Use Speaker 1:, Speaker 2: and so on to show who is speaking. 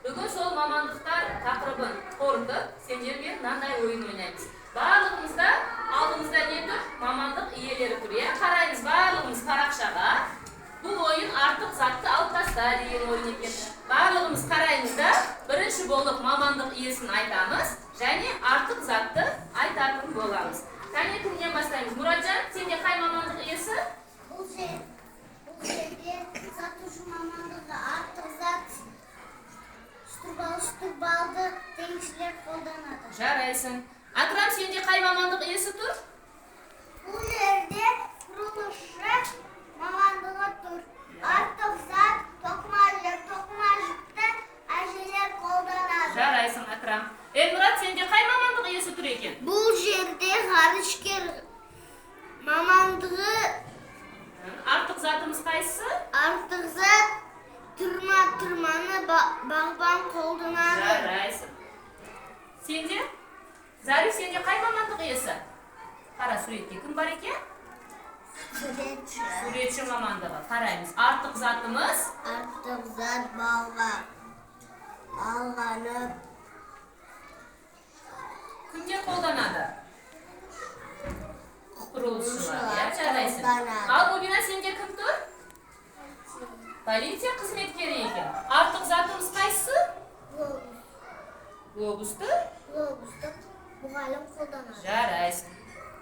Speaker 1: Бүгін сол мамандықтар тақырыбын қорытып, сендермен мынандай ойын ойнаймыз. Барлығымызда алдымызда не тұр? Мамандық иелері тұр, иә? Қараймыз барлығымыз парақшаға. Бұл ойын артық затты алып таста деген ойын екен. Барлығымыз қараймыз да, бірінші болып мамандық иесін айтамыз, және артық затты айтатын боламыз. Кәне кімнен бастаймыз? Мұратжан, сенде қай мамандық иесі?
Speaker 2: Бұл жерде сатушы мамандығы артық зат, штурвалды теңізшілер қолданады.
Speaker 1: Жарайсың. Акрам, сенде қай мамандық иесі тұр?
Speaker 2: Бұл жерде құрылысшы мамандығы тұр. Артық зат, тоқымажыкты әжелер қолданады.
Speaker 1: Жарайсың, Акрам. Элмұрат, сенде қай мамандық иесі тұр екен?
Speaker 2: Бұл жерде ғарышкер мамандығы
Speaker 1: Артық затымыз қайсысы?
Speaker 2: артық зат, тұрманы бағбан қолданады.
Speaker 1: Жарайсың. Сенде? Зариф, сенде қай мамандық иесі? Қара суретке кім бар екен? Суретші мамандығы. Қараймыз. Артық затымыз?
Speaker 2: Артық зат балға алғанып
Speaker 1: Кімге қолданады? Құрылысшылар. Жарайсың.
Speaker 2: қолданады.
Speaker 1: Ал Мубина, сенде кім тұр? Полиция қызметкері екен. Артық затымыз қайсысы? Глобусты?
Speaker 2: Глобусты мұғалім қолданады.
Speaker 1: Жарайсың.